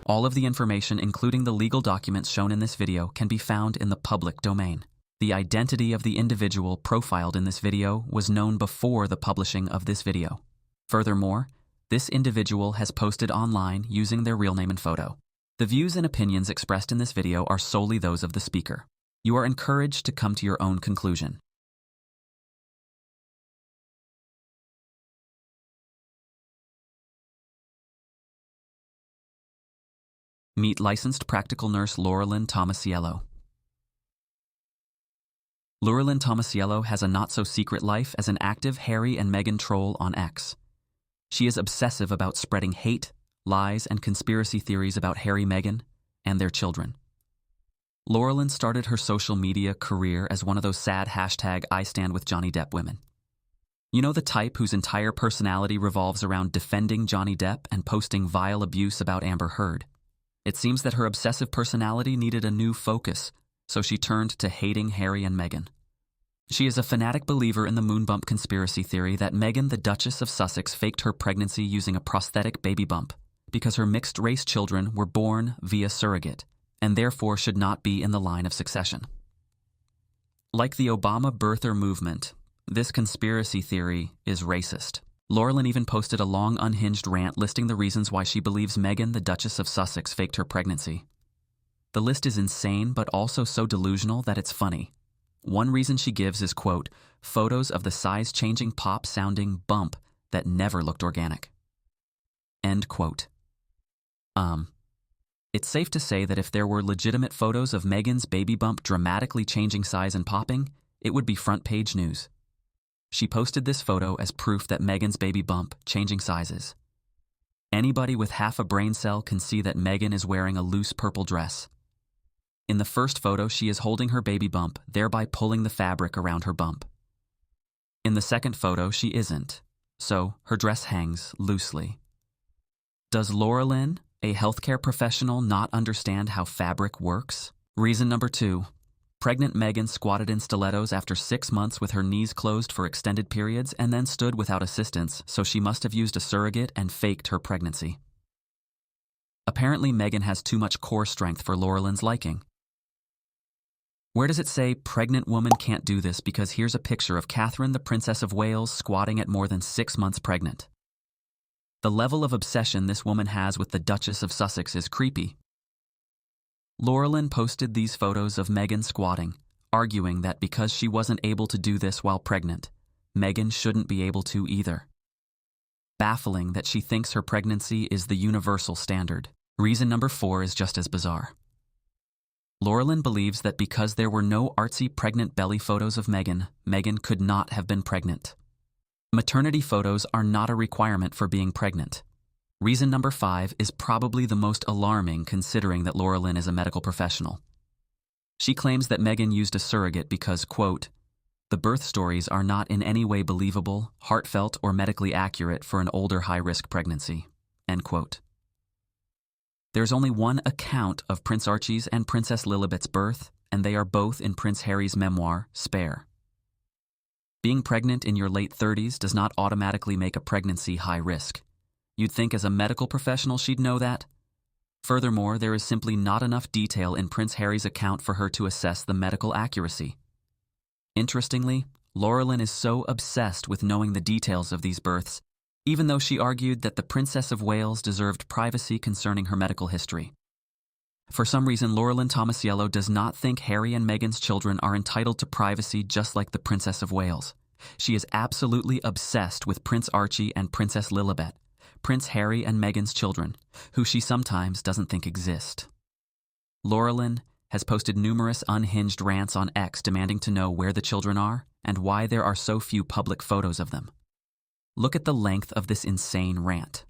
All of the information, including the legal documents shown in this video, can be found in the public domain. The identity of the individual profiled in this video was known before the publishing of this video. Furthermore, this individual has posted online using their real name and photo. The views and opinions expressed in this video are solely those of the speaker. You are encouraged to come to your own conclusion. Meet licensed practical nurse Lauralyn Tomasiello. Lauralyn Tomasiello has a not-so-secret life as an active Harry and Meghan troll on X. She is obsessive about spreading hate, lies, and conspiracy theories about Harry, Meghan, and their children. Lauralyn started her social media career as one of those sad #I stand with Johnny Depp women. You know, the type whose entire personality revolves around defending Johnny Depp and posting vile abuse about Amber Heard. It seems that her obsessive personality needed a new focus, so she turned to hating Harry and Meghan. She is a fanatic believer in the moonbump conspiracy theory that Meghan, the Duchess of Sussex, faked her pregnancy using a prosthetic baby bump because her mixed-race children were born via surrogate and therefore should not be in the line of succession. Like the Obama birther movement, this conspiracy theory is racist. Lauralyn even posted a long unhinged rant listing the reasons why she believes Meghan, the Duchess of Sussex, faked her pregnancy. The list is insane but also so delusional that it's funny. One reason she gives is, quote, photos of the size-changing pop-sounding bump that never looked organic. End quote. It's safe to say that if there were legitimate photos of Meghan's baby bump dramatically changing size and popping, it would be front-page news. She posted this photo as proof that Meghan's baby bump changing sizes. Anybody with half a brain cell can see that Meghan is wearing a loose purple dress. In the first photo, she is holding her baby bump, thereby pulling the fabric around her bump. In the second photo, she isn't, so her dress hangs loosely. Does Lauralyn, a healthcare professional, not understand how fabric works? Reason number 2. Pregnant Meghan squatted in stilettos after 6 months with her knees closed for extended periods and then stood without assistance, so she must have used a surrogate and faked her pregnancy. Apparently, Meghan has too much core strength for Lauralyn's liking. Where does it say pregnant woman can't do this? Because here's a picture of Catherine, the Princess of Wales, squatting at more than 6 months pregnant. The level of obsession this woman has with the Duchess of Sussex is creepy. Lauralyn posted these photos of Meghan squatting, arguing that because she wasn't able to do this while pregnant, Meghan shouldn't be able to either. Baffling that she thinks her pregnancy is the universal standard. Reason number 4 is just as bizarre. Lauralyn believes that because there were no artsy pregnant belly photos of Meghan, Meghan could not have been pregnant. Maternity photos are not a requirement for being pregnant. Reason number 5 is probably the most alarming considering that Lauralyn is a medical professional. She claims that Meghan used a surrogate because, quote, the birth stories are not in any way believable, heartfelt, or medically accurate for an older high-risk pregnancy, end quote. There's only one account of Prince Archie's and Princess Lilibet's birth, and they are both in Prince Harry's memoir, Spare. Being pregnant in your late 30s does not automatically make a pregnancy high risk. You'd think as a medical professional she'd know that. Furthermore, there is simply not enough detail in Prince Harry's account for her to assess the medical accuracy. Interestingly, Lauralyn is so obsessed with knowing the details of these births, even though she argued that the Princess of Wales deserved privacy concerning her medical history. For some reason, Lauralyn Tomasiello does not think Harry and Meghan's children are entitled to privacy just like the Princess of Wales. She is absolutely obsessed with Prince Archie and Princess Lilibet, Prince Harry and Meghan's children, who she sometimes doesn't think exist. Lauralyn has posted numerous unhinged rants on X demanding to know where the children are and why there are so few public photos of them. Look at the length of this insane rant.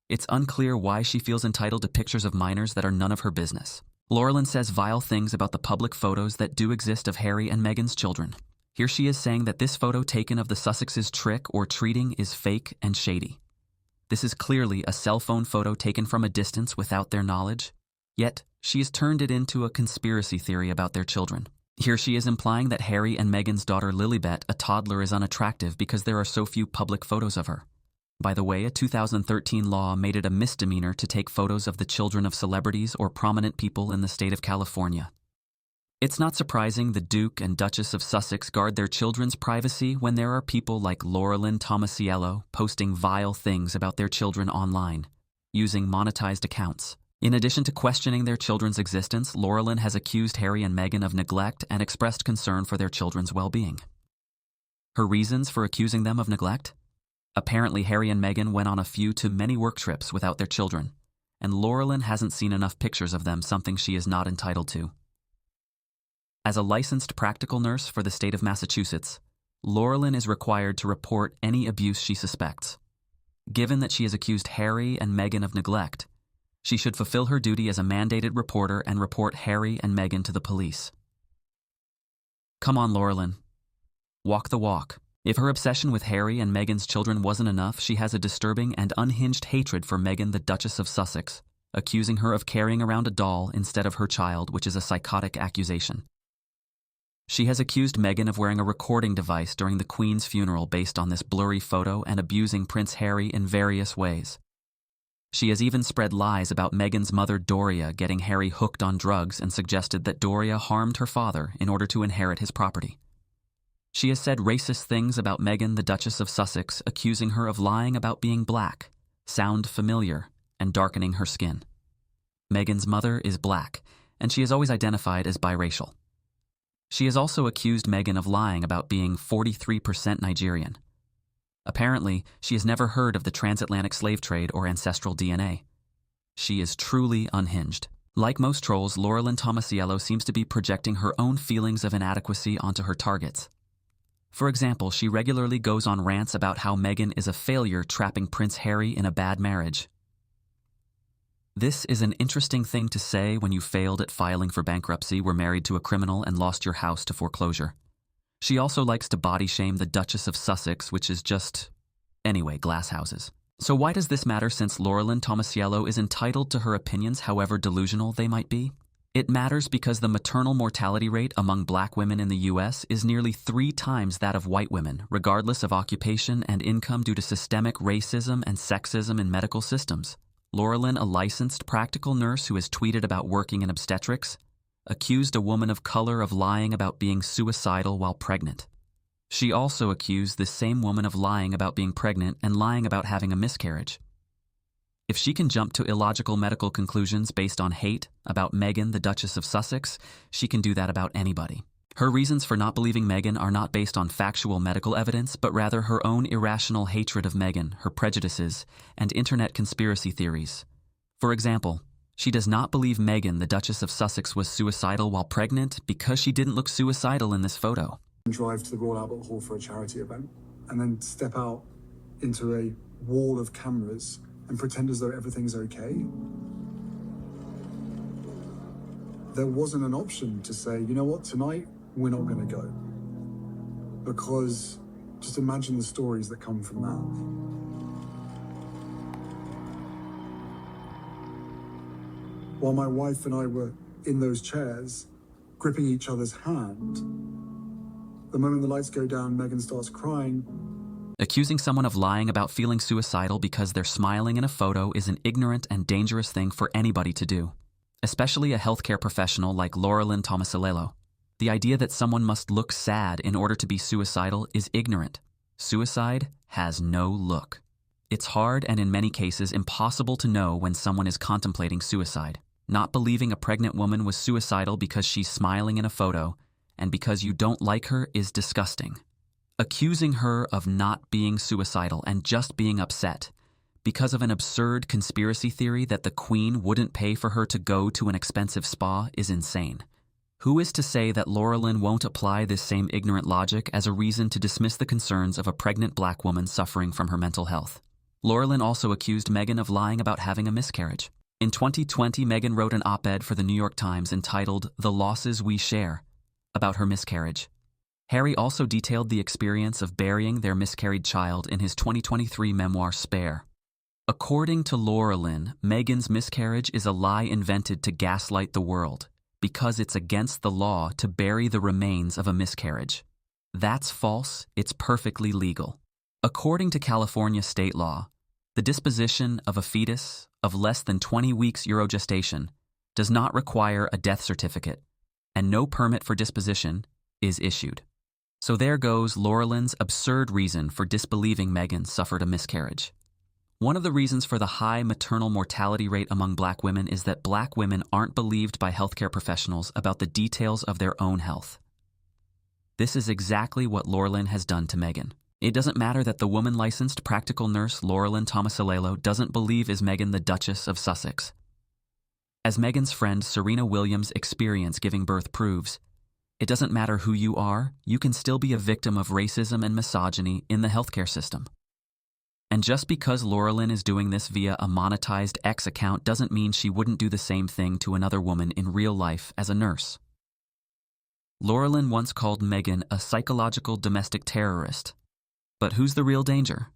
It's unclear why she feels entitled to pictures of minors that are none of her business. Lauralyn says vile things about the public photos that do exist of Harry and Meghan's children. Here she is saying that this photo taken of the Sussexes' trick or treating is fake and shady. This is clearly a cell phone photo taken from a distance without their knowledge, yet she has turned it into a conspiracy theory about their children. Here she is implying that Harry and Meghan's daughter Lilibet, a toddler, is unattractive because there are so few public photos of her. By the way, a 2013 law made it a misdemeanor to take photos of the children of celebrities or prominent people in the state of California. It's not surprising the Duke and Duchess of Sussex guard their children's privacy when there are people like Lauralyn posting vile things about their children online, using monetized accounts. In addition to questioning their children's existence, Lauralyn has accused Harry and Meghan of neglect and expressed concern for their children's well-being. Her reasons for accusing them of neglect? Apparently, Harry and Meghan went on a few to many work trips without their children, and Lauralyn hasn't seen enough pictures of them, something she is not entitled to. As a licensed practical nurse for the state of Massachusetts, Lauralyn is required to report any abuse she suspects. Given that she has accused Harry and Meghan of neglect, she should fulfill her duty as a mandated reporter and report Harry and Meghan to the police. Come on, Lauralyn. Walk the walk. If her obsession with Harry and Meghan's children wasn't enough, she has a disturbing and unhinged hatred for Meghan, the Duchess of Sussex, accusing her of carrying around a doll instead of her child, which is a psychotic accusation. She has accused Meghan of wearing a recording device during the Queen's funeral based on this blurry photo and abusing Prince Harry in various ways. She has even spread lies about Meghan's mother Doria getting Harry hooked on drugs and suggested that Doria harmed her father in order to inherit his property. She has said racist things about Meghan, the Duchess of Sussex, accusing her of lying about being black, sound familiar, and darkening her skin. Meghan's mother is black, and she is always identified as biracial. She has also accused Meghan of lying about being 43% Nigerian. Apparently, she has never heard of the transatlantic slave trade or ancestral DNA. She is truly unhinged. Like most trolls, Lauralyn seems to be projecting her own feelings of inadequacy onto her targets. For example, she regularly goes on rants about how Meghan is a failure trapping Prince Harry in a bad marriage. This is an interesting thing to say when you failed at filing for bankruptcy, were married to a criminal, and lost your house to foreclosure. She also likes to body shame the Duchess of Sussex, which is just, anyway, glass houses. So why does this matter, since Lauralyn is entitled to her opinions, however delusional they might be? It matters because the maternal mortality rate among black women in the US is nearly 3 times that of white women, regardless of occupation and income, due to systemic racism and sexism in medical systems. Lauralyn, a licensed practical nurse who has tweeted about working in obstetrics, accused a woman of color of lying about being suicidal while pregnant. She also accused this same woman of lying about being pregnant and lying about having a miscarriage. If she can jump to illogical medical conclusions based on hate about Meghan, the Duchess of Sussex, she can do that about anybody. Her reasons for not believing Meghan are not based on factual medical evidence, but rather her own irrational hatred of Meghan, her prejudices, and internet conspiracy theories. For example, she does not believe Meghan, the Duchess of Sussex, was suicidal while pregnant because she didn't look suicidal in this photo. Drive to the Royal Albert Hall for a charity event, and then step out into a wall of cameras and pretend as though everything's okay. There wasn't an option to say, you know what, tonight we're not going to go. Because just imagine the stories that come from that. While my wife and I were in those chairs, gripping each other's hand, the moment the lights go down, Meghan starts crying. Accusing someone of lying about feeling suicidal because they're smiling in a photo is an ignorant and dangerous thing for anybody to do, especially a healthcare professional like Lauralyn. The idea that someone must look sad in order to be suicidal is ignorant. Suicide has no look. It's hard and in many cases impossible to know when someone is contemplating suicide. Not believing a pregnant woman was suicidal because she's smiling in a photo and because you don't like her is disgusting. Accusing her of not being suicidal and just being upset because of an absurd conspiracy theory that the Queen wouldn't pay for her to go to an expensive spa is insane. Who is to say that Lauralyn won't apply this same ignorant logic as a reason to dismiss the concerns of a pregnant black woman suffering from her mental health? Lauralyn also accused Meghan of lying about having a miscarriage. In 2020, Meghan wrote an op-ed for the New York Times entitled "The Losses We Share" about her miscarriage. Harry also detailed the experience of burying their miscarried child in his 2023 memoir Spare. According to Lauralyn, Meghan's miscarriage is a lie invented to gaslight the world because it's against the law to bury the remains of a miscarriage. That's false. It's perfectly legal. According to California state law, the disposition of a fetus of less than 20 weeks Eurogestation does not require a death certificate, and no permit for disposition is issued. So there goes Lauralyn's absurd reason for disbelieving Meghan suffered a miscarriage. One of the reasons for the high maternal mortality rate among black women is that black women aren't believed by healthcare professionals about the details of their own health. This is exactly what Lauralyn has done to Meghan. It doesn't matter that the woman-licensed practical nurse Lauralyn Tomasalelo doesn't believe is Meghan the Duchess of Sussex. As Meghan's friend Serena Williams' experience giving birth proves, it doesn't matter who you are, you can still be a victim of racism and misogyny in the healthcare system. And just because Lauralyn is doing this via a monetized X account doesn't mean she wouldn't do the same thing to another woman in real life as a nurse. Lauralyn once called Meghan a psychological domestic terrorist. But who's the real danger?